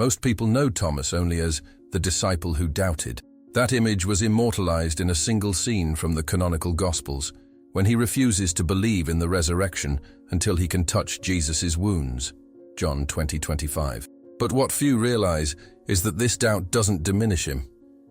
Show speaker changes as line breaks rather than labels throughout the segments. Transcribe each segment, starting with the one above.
Most people know Thomas only as the disciple who doubted. That image was immortalized in a single scene from the Canonical Gospels, when he refuses to believe in the resurrection until he can touch Jesus' wounds. John 20:25. But what few realize is that this doubt doesn't diminish him.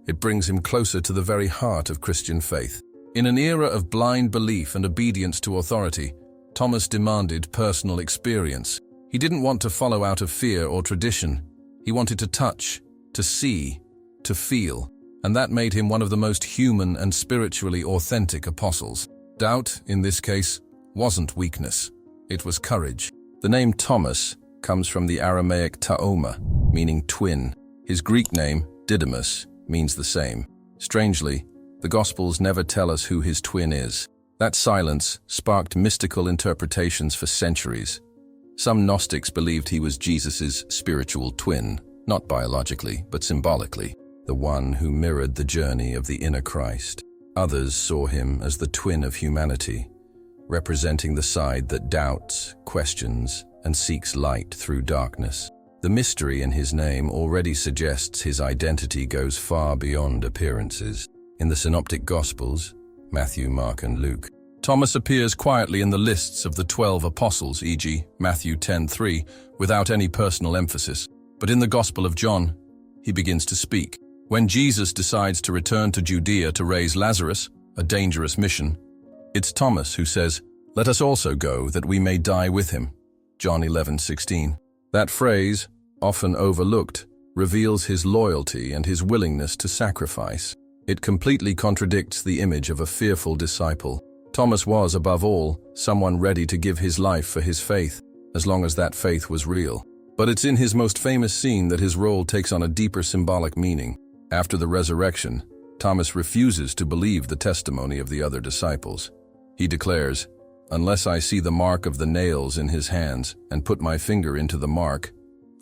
It brings him closer to the very heart of Christian faith. In an era of blind belief and obedience to authority, Thomas demanded personal experience. He didn't want to follow out of fear or tradition. He wanted to touch, to see, to feel, and that made him one of the most human and spiritually authentic apostles. Doubt, in this case, wasn't weakness. It was courage. The name Thomas comes from the Aramaic ta'oma, meaning twin. His Greek name, Didymus, means the same. Strangely, the Gospels never tell us who his twin is. That silence sparked mystical interpretations for centuries. Some Gnostics believed he was Jesus' spiritual twin, not biologically, but symbolically, the one who mirrored the journey of the inner Christ. Others saw him as the twin of humanity, representing the side that doubts, questions, and seeks light through darkness. The mystery in his name already suggests his identity goes far beyond appearances. In the Synoptic Gospels, Matthew, Mark, and Luke, Thomas appears quietly in the lists of the 12 apostles, e.g. Matthew 10:3, without any personal emphasis. But in the Gospel of John, he begins to speak. When Jesus decides to return to Judea to raise Lazarus, a dangerous mission, it's Thomas who says, "Let us also go, that we may die with him." John 11:16. That phrase, often overlooked, reveals his loyalty and his willingness to sacrifice. It completely contradicts the image of a fearful disciple. Thomas was, above all, someone ready to give his life for his faith, as long as that faith was real. But it's in his most famous scene that his role takes on a deeper symbolic meaning. After the resurrection, Thomas refuses to believe the testimony of the other disciples. He declares, "Unless I see the mark of the nails in his hands and put my finger into the mark,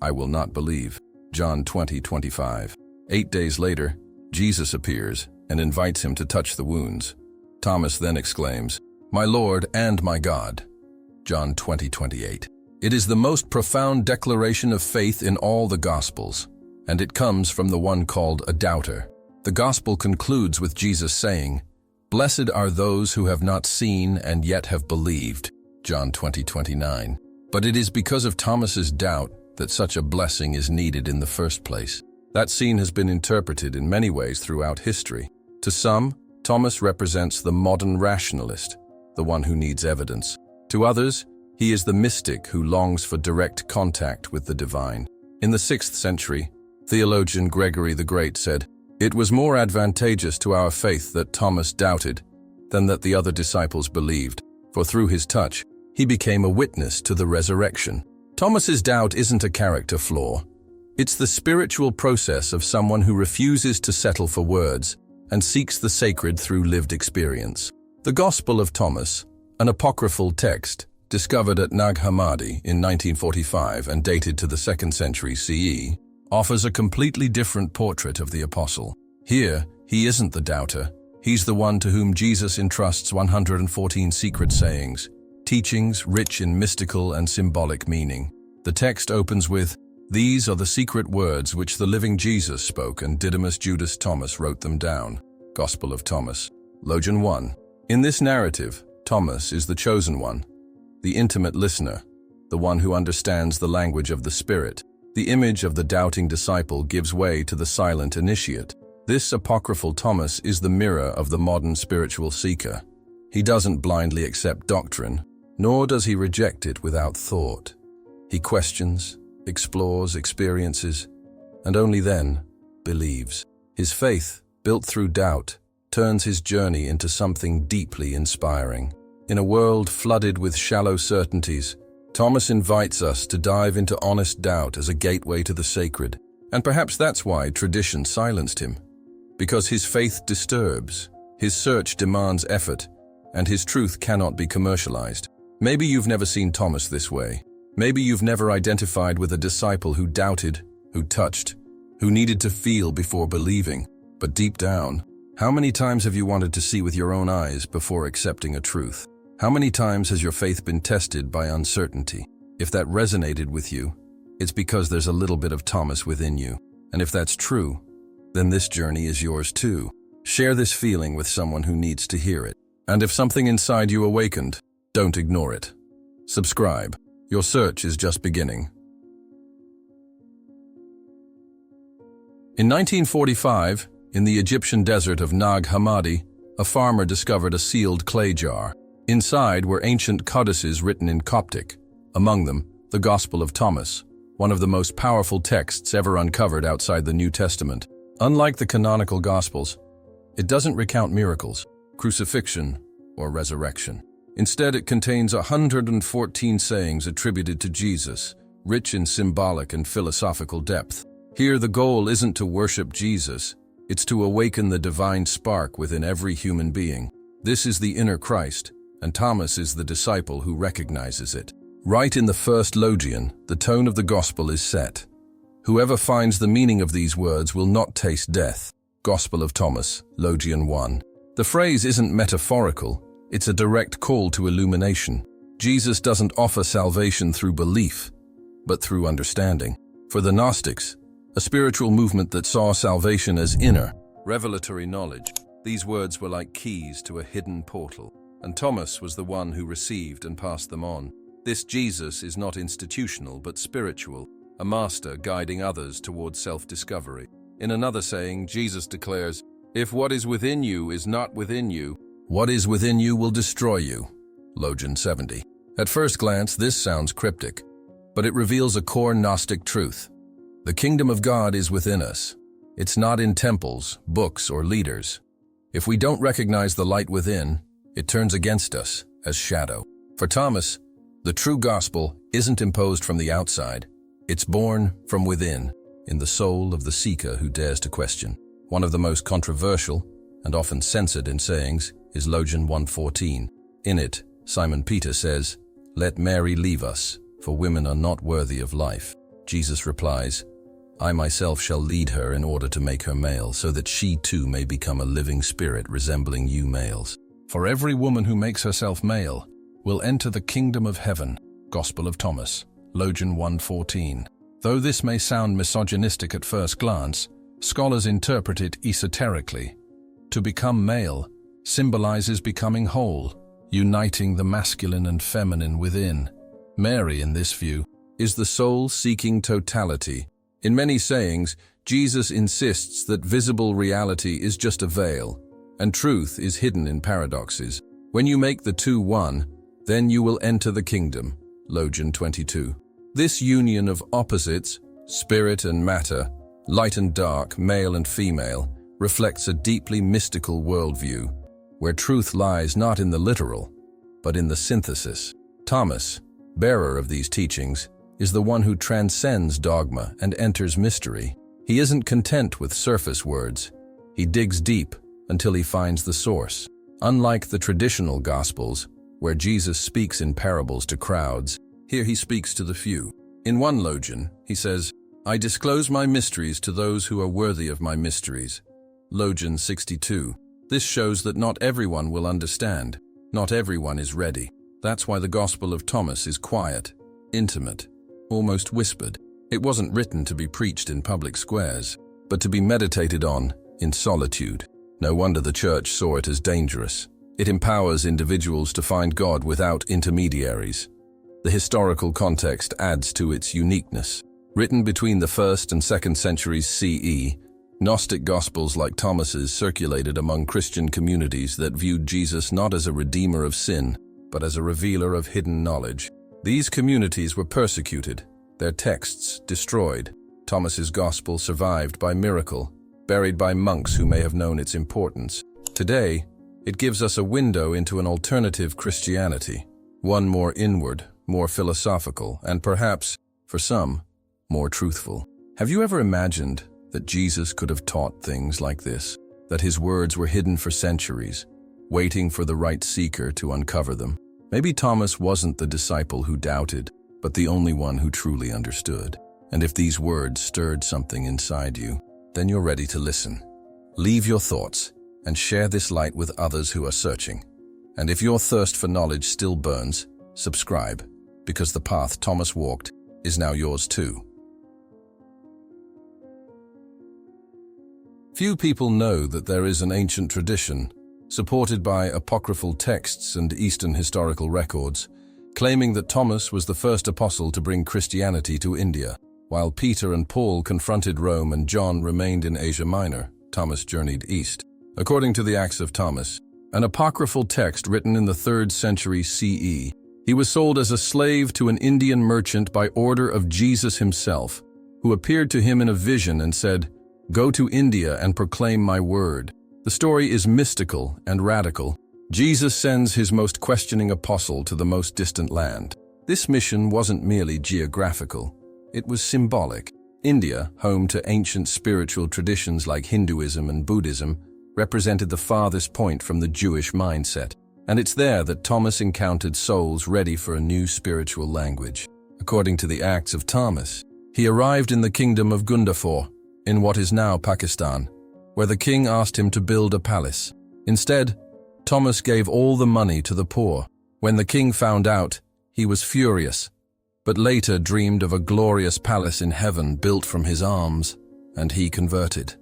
I will not believe." John 20:25. 8 days later, Jesus appears and invites him to touch the wounds. Thomas then exclaims, "My Lord and my God." John 20:28. It is the most profound declaration of faith in all the Gospels, and it comes from the one called a doubter. The Gospel concludes with Jesus saying, "Blessed are those who have not seen and yet have believed." John 20:29. But it is because of Thomas's doubt that such a blessing is needed in the first place. That scene has been interpreted in many ways throughout history. To some, Thomas represents the modern rationalist, the one who needs evidence. To others, he is the mystic who longs for direct contact with the divine. In the 6th century, theologian Gregory the Great said, "It was more advantageous to our faith that Thomas doubted than that the other disciples believed, for through his touch, he became a witness to the resurrection." Thomas's doubt isn't a character flaw. It's the spiritual process of someone who refuses to settle for words and seeks the sacred through lived experience. The Gospel of Thomas, an apocryphal text discovered at Nag Hammadi in 1945 and dated to the 2nd century CE, offers a completely different portrait of the apostle. Here, he isn't the doubter. He's the one to whom Jesus entrusts 114 secret sayings, teachings rich in mystical and symbolic meaning. The text opens with, "These are the secret words which the living Jesus spoke, and Didymus Judas Thomas wrote them down." Gospel of Thomas. Logion 1. In this narrative, Thomas is the chosen one, the intimate listener, the one who understands the language of the Spirit. The image of the doubting disciple gives way to the silent initiate. This apocryphal Thomas is the mirror of the modern spiritual seeker. He doesn't blindly accept doctrine, nor does he reject it without thought. He questions, explores experiences, and only then believes. His faith, built through doubt, turns his journey into something deeply inspiring. In a world flooded with shallow certainties, Thomas invites us to dive into honest doubt as a gateway to the sacred. And perhaps that's why tradition silenced him. Because his faith disturbs, his search demands effort, and his truth cannot be commercialized. Maybe you've never seen Thomas this way. Maybe you've never identified with a disciple who doubted, who touched, who needed to feel before believing. But deep down, how many times have you wanted to see with your own eyes before accepting a truth? How many times has your faith been tested by uncertainty? If that resonated with you, it's because there's a little bit of Thomas within you. And if that's true, then this journey is yours too. Share this feeling with someone who needs to hear it. And if something inside you awakened, don't ignore it. Subscribe. Your search is just beginning. In 1945, in the Egyptian desert of Nag Hammadi, a farmer discovered a sealed clay jar. Inside were ancient codices written in Coptic, among them the Gospel of Thomas, one of the most powerful texts ever uncovered outside the New Testament. Unlike the canonical Gospels, it doesn't recount miracles, crucifixion, or resurrection. Instead, it contains 114 sayings attributed to Jesus, rich in symbolic and philosophical depth. Here, the goal isn't to worship Jesus, it's to awaken the divine spark within every human being. This is the inner Christ, and Thomas is the disciple who recognizes it. Right in the first logion, the tone of the gospel is set. Whoever finds the meaning of these words will not taste death. Gospel of Thomas, Logion 1. The phrase isn't metaphorical, it's a direct call to illumination. Jesus doesn't offer salvation through belief, but through understanding. For the Gnostics, a spiritual movement that saw salvation as inner, revelatory knowledge, these words were like keys to a hidden portal, and Thomas was the one who received and passed them on. This Jesus is not institutional but spiritual, a master guiding others towards self-discovery. In another saying, Jesus declares, "If what is within you is not within you, what is within you will destroy you." Logion 70. At first glance, this sounds cryptic, but it reveals a core Gnostic truth. The kingdom of God is within us. It's not in temples, books, or leaders. If we don't recognize the light within, it turns against us as shadow. For Thomas, the true gospel isn't imposed from the outside. It's born from within, in the soul of the seeker who dares to question. One of the most controversial, and often censored in sayings, is Logion 114. In it, Simon Peter says, "Let Mary leave us, for women are not worthy of life." Jesus replies, "I myself shall lead her in order to make her male, so that she too may become a living spirit resembling you males. For every woman who makes herself male will enter the kingdom of heaven." Gospel of Thomas, Logion 114. Though this may sound misogynistic at first glance, scholars interpret it esoterically. To become male symbolizes becoming whole, uniting the masculine and feminine within. Mary, in this view, is the soul seeking totality. In many sayings, Jesus insists that visible reality is just a veil, and truth is hidden in paradoxes. When you make the two one, then you will enter the kingdom. Logion 22. This union of opposites, spirit and matter, light and dark, male and female, reflects a deeply mystical worldview, where truth lies not in the literal, but in the synthesis. Thomas, bearer of these teachings, is the one who transcends dogma and enters mystery. He isn't content with surface words. He digs deep until he finds the source. Unlike the traditional Gospels, where Jesus speaks in parables to crowds, here he speaks to the few. In one Logion, he says, "I disclose my mysteries to those who are worthy of my mysteries." Logion 62. This shows that not everyone will understand. Not everyone is ready. That's why the Gospel of Thomas is quiet, intimate, almost whispered. It wasn't written to be preached in public squares, but to be meditated on in solitude. No wonder the Church saw it as dangerous. It empowers individuals to find God without intermediaries. The historical context adds to its uniqueness. Written between the 1st and 2nd centuries CE, Gnostic Gospels like Thomas's circulated among Christian communities that viewed Jesus not as a redeemer of sin, but as a revealer of hidden knowledge. These communities were persecuted, their texts destroyed. Thomas's Gospel survived by miracle, buried by monks who may have known its importance. Today, it gives us a window into an alternative Christianity, one more inward, more philosophical, and perhaps, for some, more truthful. Have you ever imagined that Jesus could have taught things like this? That his words were hidden for centuries, waiting for the right seeker to uncover them? Maybe Thomas wasn't the disciple who doubted, but the only one who truly understood. And if these words stirred something inside you, then you're ready to listen. Leave your thoughts and share this light with others who are searching. And if your thirst for knowledge still burns, subscribe, because the path Thomas walked is now yours too. Few people know that there is an ancient tradition, supported by apocryphal texts and Eastern historical records, claiming that Thomas was the first apostle to bring Christianity to India. While Peter and Paul confronted Rome and John remained in Asia Minor, Thomas journeyed east. According to the Acts of Thomas, an apocryphal text written in the 3rd century CE, he was sold as a slave to an Indian merchant by order of Jesus himself, who appeared to him in a vision and said, "Go to India and proclaim my word." The story is mystical and radical. Jesus sends his most questioning apostle to the most distant land. This mission wasn't merely geographical, it was symbolic. India, home to ancient spiritual traditions like Hinduism and Buddhism, represented the farthest point from the Jewish mindset. And it's there that Thomas encountered souls ready for a new spiritual language. According to the Acts of Thomas, he arrived in the kingdom of Gundapur, in what is now Pakistan, where the king asked him to build a palace. Instead, Thomas gave all the money to the poor. When the king found out, he was furious, but later dreamed of a glorious palace in heaven built from his alms, and he converted.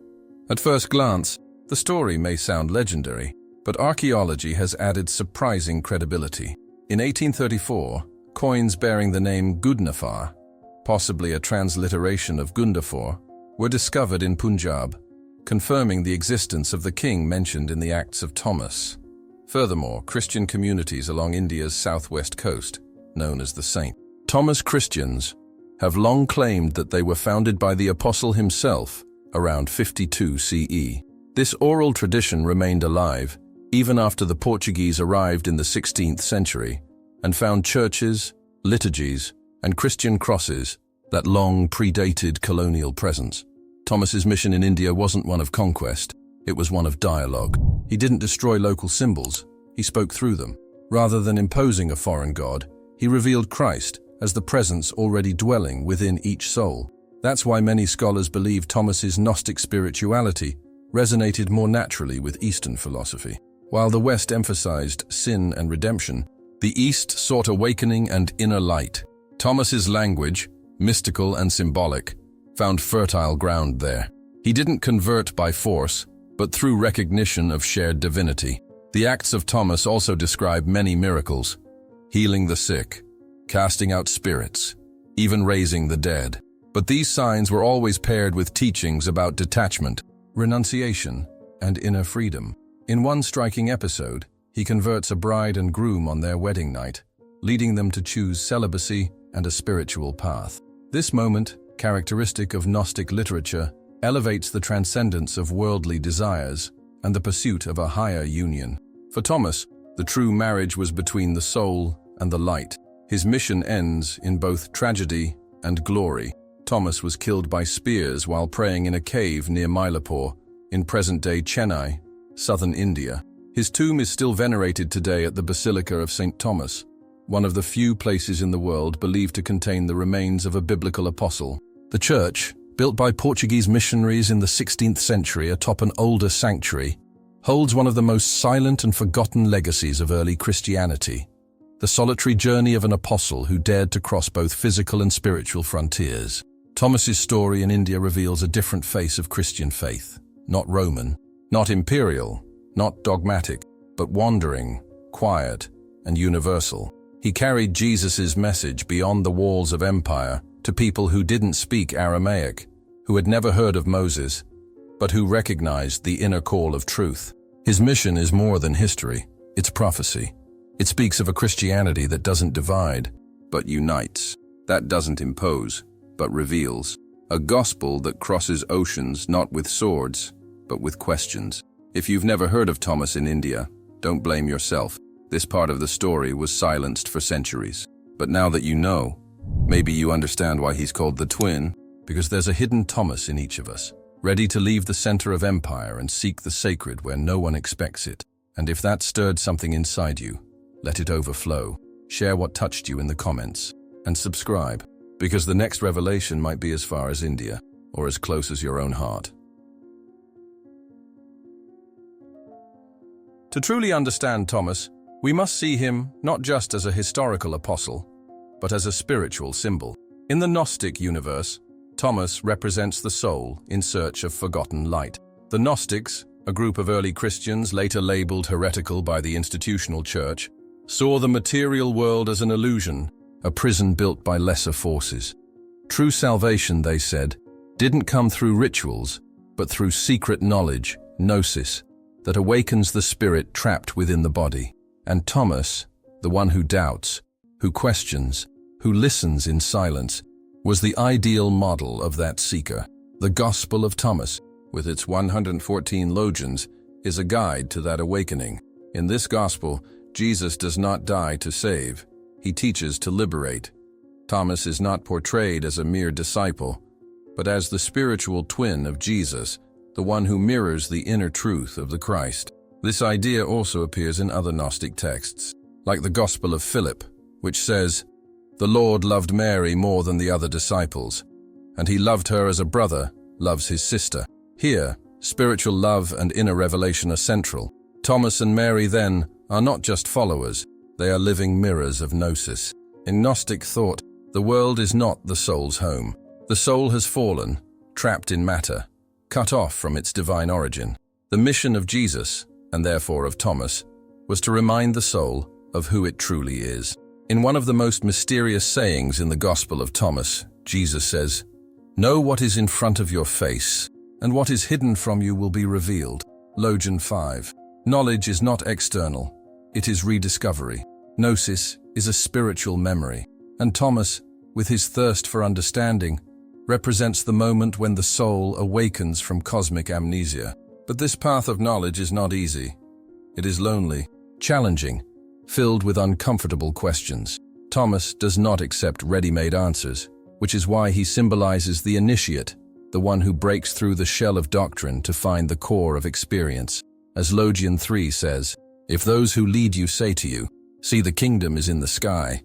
At first glance, the story may sound legendary, but archaeology has added surprising credibility. In 1834, coins bearing the name Gudnafar, possibly a transliteration of Gundapur, were discovered in Punjab, confirming the existence of the king mentioned in the Acts of Thomas. Furthermore, Christian communities along India's southwest coast, known as the St. Thomas Christians, have long claimed that they were founded by the apostle himself around 52 CE. This oral tradition remained alive even after the Portuguese arrived in the 16th century and found churches, liturgies, and Christian crosses that long predated colonial presence. Thomas's mission in India wasn't one of conquest, it was one of dialogue. He didn't destroy local symbols, he spoke through them. Rather than imposing a foreign god, he revealed Christ as the presence already dwelling within each soul. That's why many scholars believe Thomas's Gnostic spirituality resonated more naturally with Eastern philosophy. While the West emphasized sin and redemption, the East sought awakening and inner light. Thomas's language, mystical and symbolic, found fertile ground there. He didn't convert by force, but through recognition of shared divinity. The Acts of Thomas also describe many miracles, healing the sick, casting out spirits, even raising the dead. But these signs were always paired with teachings about detachment, renunciation, and inner freedom. In one striking episode, he converts a bride and groom on their wedding night, leading them to choose celibacy and a spiritual path. This moment, characteristic of Gnostic literature, elevates the transcendence of worldly desires and the pursuit of a higher union. For Thomas, the true marriage was between the soul and the light. His mission ends in both tragedy and glory. Thomas was killed by spears while praying in a cave near Mylapore, in present-day Chennai, southern India. His tomb is still venerated today at the Basilica of St. Thomas, one of the few places in the world believed to contain the remains of a biblical apostle. The church, built by Portuguese missionaries in the 16th century atop an older sanctuary, holds one of the most silent and forgotten legacies of early Christianity, the solitary journey of an apostle who dared to cross both physical and spiritual frontiers. Thomas's story in India reveals a different face of Christian faith, not Roman, not imperial, not dogmatic, but wandering, quiet, and universal. He carried Jesus' message beyond the walls of empire to people who didn't speak Aramaic, who had never heard of Moses, but who recognized the inner call of truth. His mission is more than history, it's prophecy. It speaks of a Christianity that doesn't divide, but unites, that doesn't impose, but reveals. A gospel that crosses oceans not with swords, but with questions. If you've never heard of Thomas in India, don't blame yourself. This part of the story was silenced for centuries. But now that you know, maybe you understand why he's called the twin, because there's a hidden Thomas in each of us, ready to leave the center of empire and seek the sacred where no one expects it. And if that stirred something inside you, let it overflow. Share what touched you in the comments, and subscribe, because the next revelation might be as far as India, or as close as your own heart. To truly understand Thomas, we must see him not just as a historical apostle, but as a spiritual symbol. In the Gnostic universe, Thomas represents the soul in search of forgotten light. The Gnostics, a group of early Christians later labeled heretical by the institutional church, saw the material world as an illusion, a prison built by lesser forces. True salvation, they said, didn't come through rituals, but through secret knowledge, gnosis, that awakens the spirit trapped within the body. And Thomas, the one who doubts, who questions, who listens in silence, was the ideal model of that seeker. The Gospel of Thomas, with its 114 logions, is a guide to that awakening. In this gospel, Jesus does not die to save. He teaches to liberate. Thomas is not portrayed as a mere disciple, but as the spiritual twin of Jesus, the one who mirrors the inner truth of the Christ. This idea also appears in other Gnostic texts, like the Gospel of Philip, which says, "The Lord loved Mary more than the other disciples, and he loved her as a brother loves his sister." Here, spiritual love and inner revelation are central. Thomas and Mary, then, are not just followers, they are living mirrors of gnosis. In Gnostic thought, the world is not the soul's home. The soul has fallen, trapped in matter, cut off from its divine origin. The mission of Jesus, and therefore of Thomas, was to remind the soul of who it truly is. In one of the most mysterious sayings in the Gospel of Thomas, Jesus says, "Know what is in front of your face, and what is hidden from you will be revealed." Logion 5. Knowledge is not external, it is rediscovery. Gnosis is a spiritual memory, and Thomas, with his thirst for understanding, represents the moment when the soul awakens from cosmic amnesia. But this path of knowledge is not easy. It is lonely, challenging, filled with uncomfortable questions. Thomas does not accept ready-made answers, which is why he symbolizes the initiate, the one who breaks through the shell of doctrine to find the core of experience. As Logion 3 says, "If those who lead you say to you, 'See, the kingdom is in the sky,'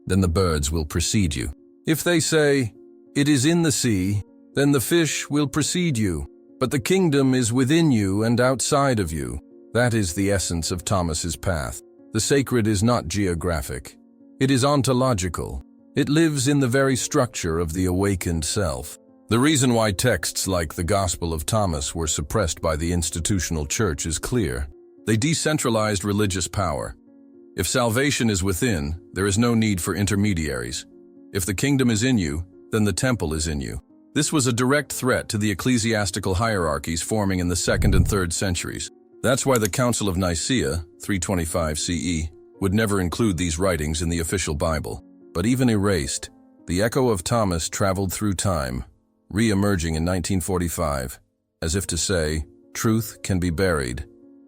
then the birds will precede you. If they say, 'It is in the sea,' then the fish will precede you. But the kingdom is within you and outside of you." That is the essence of Thomas's path. The sacred is not geographic. It is ontological. It lives in the very structure of the awakened self. The reason why texts like the Gospel of Thomas were suppressed by the institutional church is clear. They decentralized religious power. If salvation is within, there is no need for intermediaries. If the kingdom is in you, then the temple is in you. This was a direct threat to the ecclesiastical hierarchies forming in the 2nd and 3rd centuries. That's why the Council of Nicaea, 325 CE, would never include these writings in the official Bible. But even erased, the echo of Thomas traveled through time, re-emerging in 1945, as if to say, truth can be buried,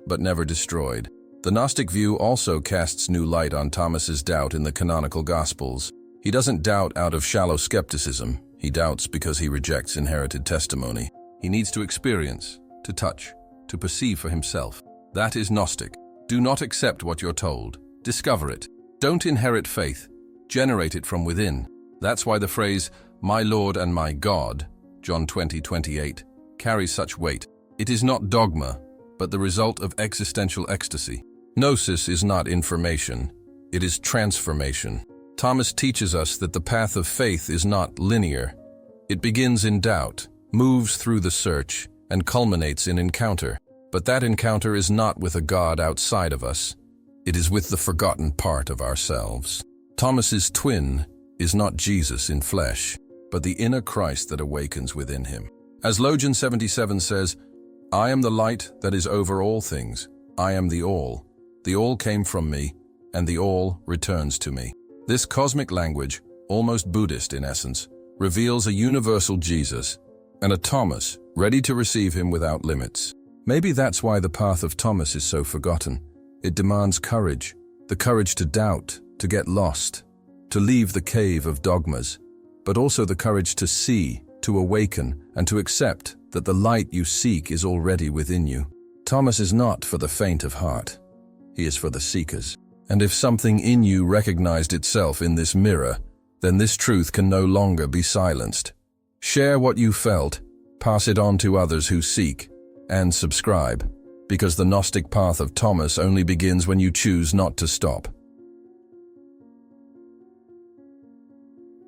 but never destroyed. The Gnostic view also casts new light on Thomas's doubt in the canonical Gospels. He doesn't doubt out of shallow skepticism. He doubts because he rejects inherited testimony. He needs to experience, to touch, to perceive for himself. That is Gnostic. Do not accept what you're told. Discover it. Don't inherit faith. Generate it from within. That's why the phrase, "My Lord and my God," John 20:28, carries such weight. It is not dogma, but the result of existential ecstasy. Gnosis is not information. It is transformation. Thomas teaches us that the path of faith is not linear. It begins in doubt, moves through the search, and culminates in encounter. But that encounter is not with a God outside of us. It is with the forgotten part of ourselves. Thomas's twin is not Jesus in flesh, but the inner Christ that awakens within him. As Logion 77 says, "I am the light that is over all things. I am the all. The all came from me, and the all returns to me." This cosmic language, almost Buddhist in essence, reveals a universal Jesus and a Thomas ready to receive him without limits. Maybe that's why the path of Thomas is so forgotten. It demands courage, the courage to doubt, to get lost, to leave the cave of dogmas, but also the courage to see, to awaken, and to accept that the light you seek is already within you. Thomas is not for the faint of heart. He is for the seekers. And if something in you recognized itself in this mirror, then this truth can no longer be silenced. Share what you felt, pass it on to others who seek, and subscribe, because the Gnostic path of Thomas only begins when you choose not to stop.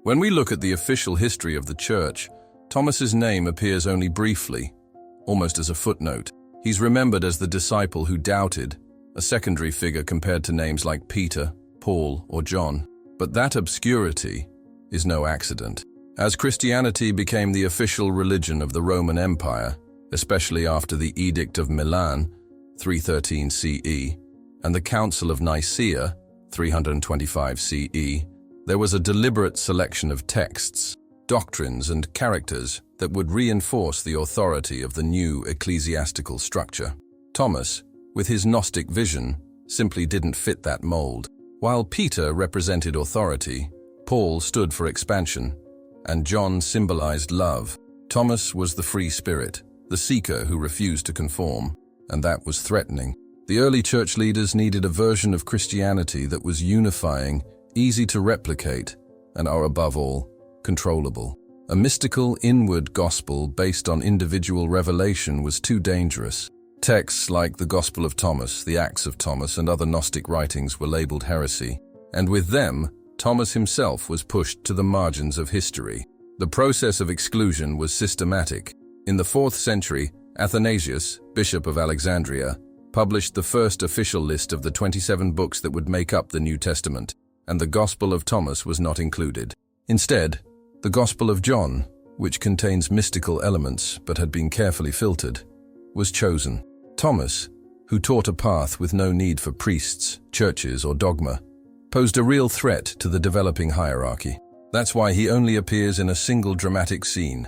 When we look at the official history of the Church, Thomas's name appears only briefly, almost as a footnote. He's remembered as the disciple who doubted, a secondary figure compared to names like Peter, Paul, or John. But that obscurity is no accident. As Christianity became the official religion of the Roman Empire, especially after the Edict of Milan, 313 CE, and the Council of Nicaea, 325 CE, there was a deliberate selection of texts, doctrines, and characters that would reinforce the authority of the new ecclesiastical structure. Thomas, with his Gnostic vision, simply didn't fit that mold. While Peter represented authority, Paul stood for expansion, and John symbolized love. Thomas was the free spirit, the seeker who refused to conform, and that was threatening. The early church leaders needed a version of Christianity that was unifying, easy to replicate, and above all, controllable. A mystical, inward gospel based on individual revelation was too dangerous. Texts like the Gospel of Thomas, the Acts of Thomas, and other Gnostic writings were labeled heresy, and with them, Thomas himself was pushed to the margins of history. The process of exclusion was systematic. In the 4th century, Athanasius, Bishop of Alexandria, published the first official list of the 27 books that would make up the New Testament, and the Gospel of Thomas was not included. Instead, the Gospel of John, which contains mystical elements but had been carefully filtered, was chosen. Thomas, who taught a path with no need for priests, churches, or dogma, posed a real threat to the developing hierarchy. That's why he only appears in a single dramatic scene,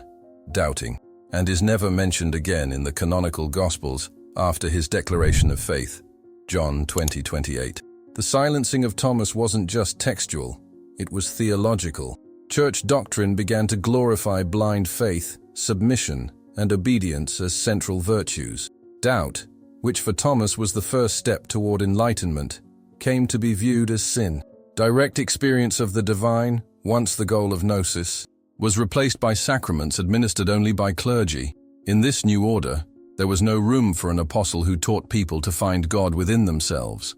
doubting, and is never mentioned again in the canonical Gospels after his declaration of faith, John 20:28. The silencing of Thomas wasn't just textual, it was theological. Church doctrine began to glorify blind faith, submission, and obedience as central virtues. Doubt, which for Thomas was the first step toward enlightenment, came to be viewed as sin. Direct experience of the divine, once the goal of gnosis, was replaced by sacraments administered only by clergy. In this new order, there was no room for an apostle who taught people to find God within themselves.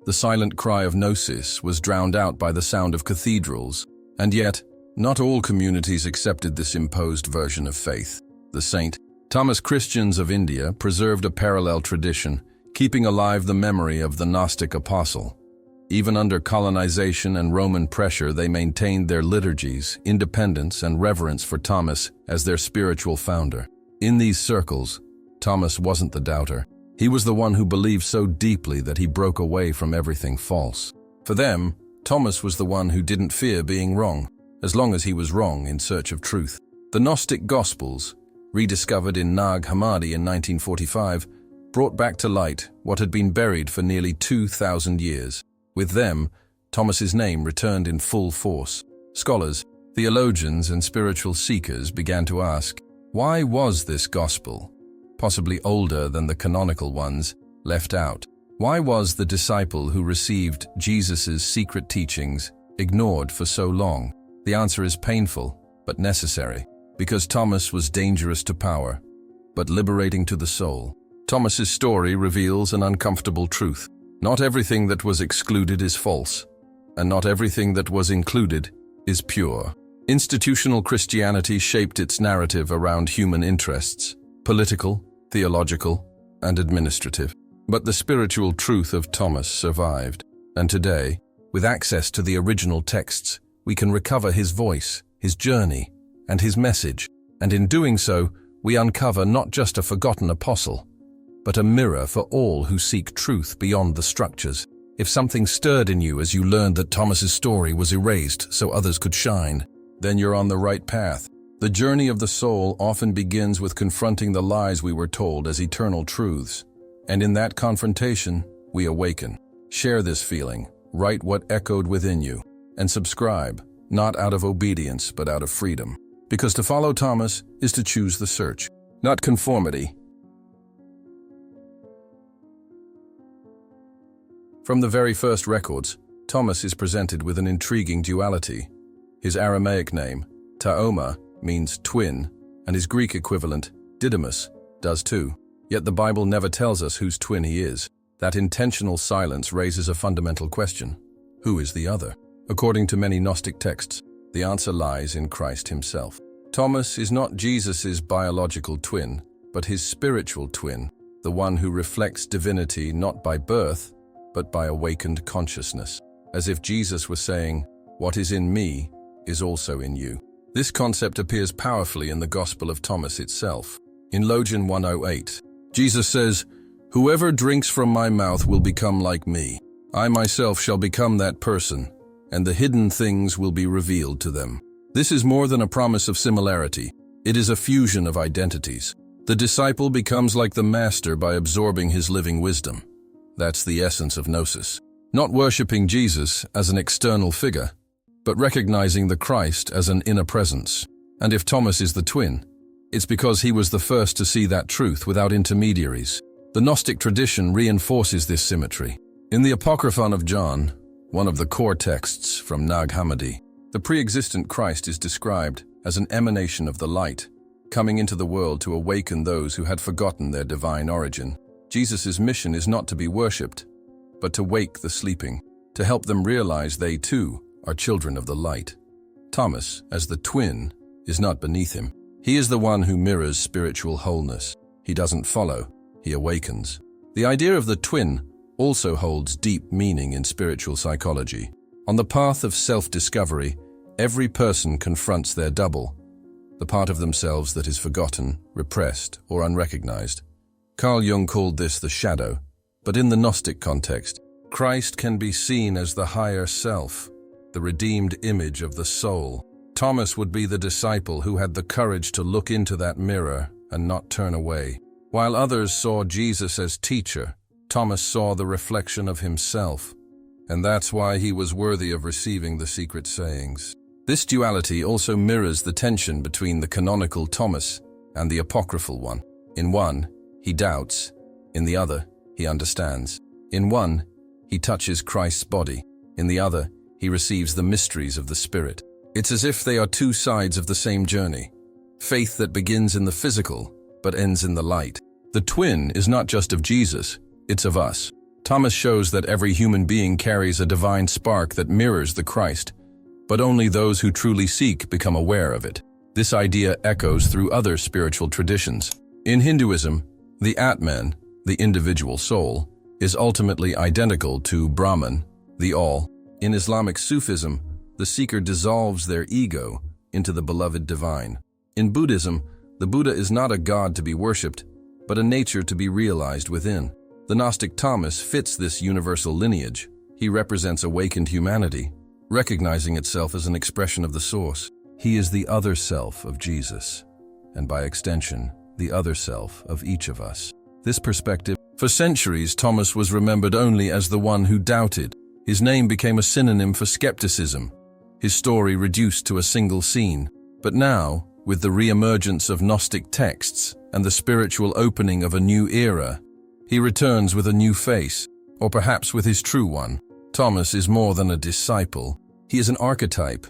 The silent cry of gnosis was drowned out by the sound of cathedrals, and yet, not all communities accepted this imposed version of faith. The St. Thomas Christians of India preserved a parallel tradition, keeping alive the memory of the Gnostic apostle. Even under colonization and Roman pressure, they maintained their liturgies, independence, and reverence for Thomas as their spiritual founder. In these circles, Thomas wasn't the doubter. He was the one who believed so deeply that he broke away from everything false. For them, Thomas was the one who didn't fear being wrong, as long as he was wrong in search of truth. The Gnostic Gospels, rediscovered in Nag Hammadi in 1945, brought back to light what had been buried for nearly 2,000 years. With them, Thomas's name returned in full force. Scholars, theologians, and spiritual seekers began to ask, why was this gospel, possibly older than the canonical ones, left out? Why was the disciple who received Jesus' secret teachings ignored for so long? The answer is painful, but necessary. Because Thomas was dangerous to power, but liberating to the soul. Thomas's story reveals an uncomfortable truth. Not everything that was excluded is false, and not everything that was included is pure. Institutional Christianity shaped its narrative around human interests, political, theological, and administrative. But the spiritual truth of Thomas survived, and today, with access to the original texts, we can recover his voice, his journey, and his message, and in doing so, we uncover not just a forgotten apostle, but a mirror for all who seek truth beyond the structures. If something stirred in you as you learned that Thomas's story was erased so others could shine, then you're on the right path. The journey of the soul often begins with confronting the lies we were told as eternal truths, and in that confrontation, we awaken. Share this feeling, write what echoed within you, and subscribe, not out of obedience but out of freedom. Because to follow Thomas is to choose the search, not conformity. From the very first records, Thomas is presented with an intriguing duality. His Aramaic name, Taoma, means twin, and his Greek equivalent, Didymus, does too. Yet the Bible never tells us whose twin he is. That intentional silence raises a fundamental question. Who is the other? According to many Gnostic texts, the answer lies in Christ himself. Thomas is not Jesus' biological twin, but his spiritual twin, the one who reflects divinity not by birth, but by awakened consciousness. As if Jesus were saying, "What is in me is also in you." This concept appears powerfully in the Gospel of Thomas itself. In Logion 108, Jesus says, "Whoever drinks from my mouth will become like me. I myself shall become that person, and the hidden things will be revealed to them." This is more than a promise of similarity. It is a fusion of identities. The disciple becomes like the master by absorbing his living wisdom. That's the essence of Gnosis. Not worshipping Jesus as an external figure, but recognizing the Christ as an inner presence. And if Thomas is the twin, it's because he was the first to see that truth without intermediaries. The Gnostic tradition reinforces this symmetry. In the Apocryphal of John, one of the core texts from Nag Hammadi, the pre-existent Christ is described as an emanation of the light, coming into the world to awaken those who had forgotten their divine origin. Jesus' mission is not to be worshipped, but to wake the sleeping, to help them realize they too are children of the light. Thomas, as the twin, is not beneath him. He is the one who mirrors spiritual wholeness. He doesn't follow, he awakens. The idea of the twin also holds deep meaning in spiritual psychology. On the path of self-discovery, every person confronts their double, the part of themselves that is forgotten, repressed, or unrecognized. Carl Jung called this the shadow, but in the Gnostic context, Christ can be seen as the higher self, the redeemed image of the soul. Thomas would be the disciple who had the courage to look into that mirror and not turn away. While others saw Jesus as teacher, Thomas saw the reflection of himself, and that's why he was worthy of receiving the secret sayings. This duality also mirrors the tension between the canonical Thomas and the apocryphal one. In one, he doubts. In the other, he understands. In one, he touches Christ's body. In the other, he receives the mysteries of the Spirit. It's as if they are two sides of the same journey. Faith that begins in the physical, but ends in the light. The twin is not just of Jesus, it's of us. Thomas shows that every human being carries a divine spark that mirrors the Christ, but only those who truly seek become aware of it. This idea echoes through other spiritual traditions. In Hinduism, the Atman, the individual soul, is ultimately identical to Brahman, the all. In Islamic Sufism, the seeker dissolves their ego into the beloved divine. In Buddhism, the Buddha is not a god to be worshipped, but a nature to be realized within. The Gnostic Thomas fits this universal lineage. He represents awakened humanity, recognizing itself as an expression of the source. He is the other self of Jesus, and by extension, the other self of each of us. This perspective, for centuries, Thomas was remembered only as the one who doubted. His name became a synonym for skepticism, his story reduced to a single scene. But now, with the re-emergence of Gnostic texts and the spiritual opening of a new era, he returns with a new face, or perhaps with his true one. Thomas is more than a disciple. He is an archetype,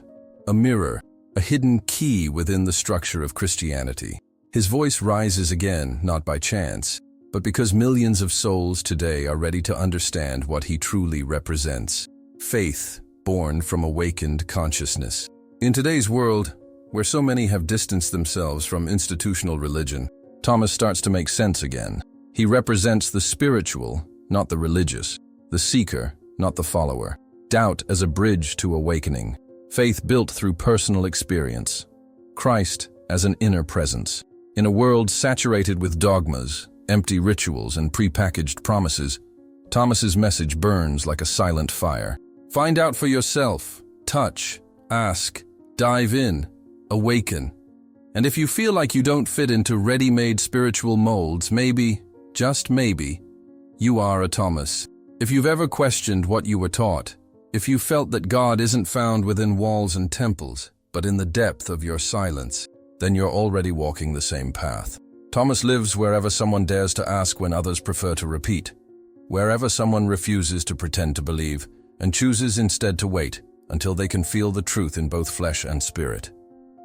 a mirror, a hidden key within the structure of Christianity. His voice rises again, not by chance, but because millions of souls today are ready to understand what he truly represents. Faith, born from awakened consciousness. In today's world, where so many have distanced themselves from institutional religion, Thomas starts to make sense again. He represents the spiritual, not the religious, the seeker, not the follower. Doubt as a bridge to awakening. Faith built through personal experience. Christ as an inner presence. In a world saturated with dogmas, empty rituals, and prepackaged promises, Thomas's message burns like a silent fire. Find out for yourself. Touch. Ask. Dive in. Awaken. And if you feel like you don't fit into ready-made spiritual molds, maybe, just maybe, you are a Thomas. If you've ever questioned what you were taught, if you felt that God isn't found within walls and temples, but in the depth of your silence, then you're already walking the same path. Thomas lives wherever someone dares to ask when others prefer to repeat, wherever someone refuses to pretend to believe, and chooses instead to wait until they can feel the truth in both flesh and spirit.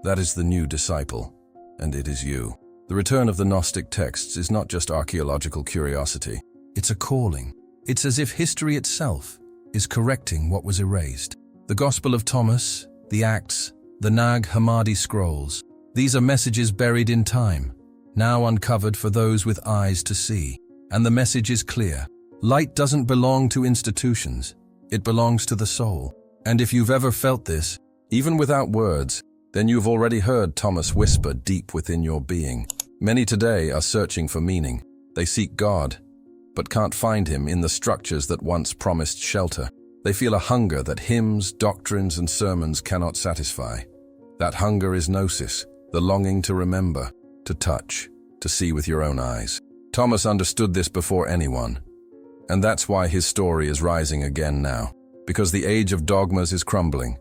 That is the new disciple, and it is you. The return of the Gnostic texts is not just archaeological curiosity. It's a calling. It's as if history itself is correcting what was erased. The Gospel of Thomas, the Acts, the Nag Hammadi scrolls. These are messages buried in time, now uncovered for those with eyes to see. And the message is clear. Light doesn't belong to institutions. It belongs to the soul. And if you've ever felt this, even without words, then you've already heard Thomas whisper deep within your being. Many today are searching for meaning. They seek God, but can't find him in the structures that once promised shelter. They feel a hunger that hymns, doctrines, and sermons cannot satisfy. That hunger is gnosis, the longing to remember, to touch, to see with your own eyes. Thomas understood this before anyone, and that's why his story is rising again now, because the age of dogmas is crumbling,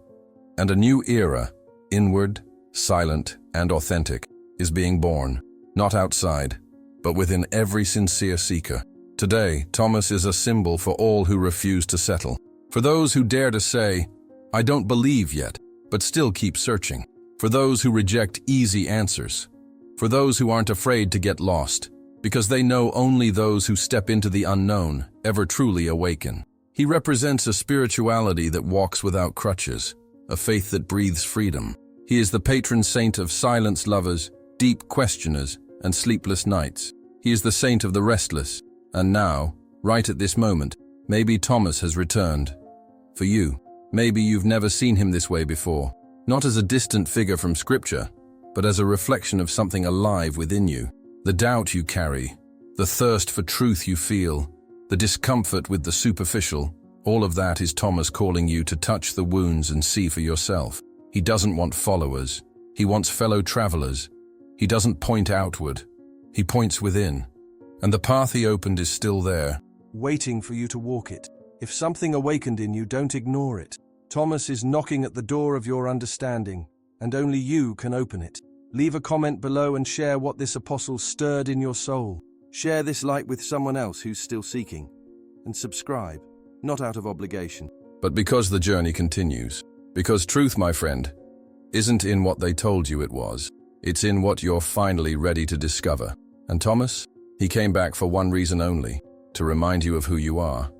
and a new era, inward, silent, and authentic, is being born, not outside, but within every sincere seeker. Today, Thomas is a symbol for all who refuse to settle, for those who dare to say, "I don't believe yet," but still keep searching, for those who reject easy answers, for those who aren't afraid to get lost, because they know only those who step into the unknown ever truly awaken. He represents a spirituality that walks without crutches, a faith that breathes freedom. He is the patron saint of silence lovers, deep questioners, and sleepless nights. He is the saint of the restless, and now, right at this moment, maybe Thomas has returned. For you, maybe you've never seen him this way before, not as a distant figure from Scripture, but as a reflection of something alive within you. The doubt you carry, the thirst for truth you feel, the discomfort with the superficial, all of that is Thomas calling you to touch the wounds and see for yourself. He doesn't want followers. He wants fellow travelers. He doesn't point outward. He points within. And the path he opened is still there,
waiting for you to walk it. If something awakened in you, don't ignore it. Thomas is knocking at the door of your understanding, and only you can open it. Leave a comment below and share what this apostle stirred in your soul. Share this light with someone else who's still seeking. And subscribe, not out of obligation,
but because the journey continues. Because truth, my friend, isn't in what they told you it was. It's in what you're finally ready to discover. And Thomas, he came back for one reason only, to remind you of who you are.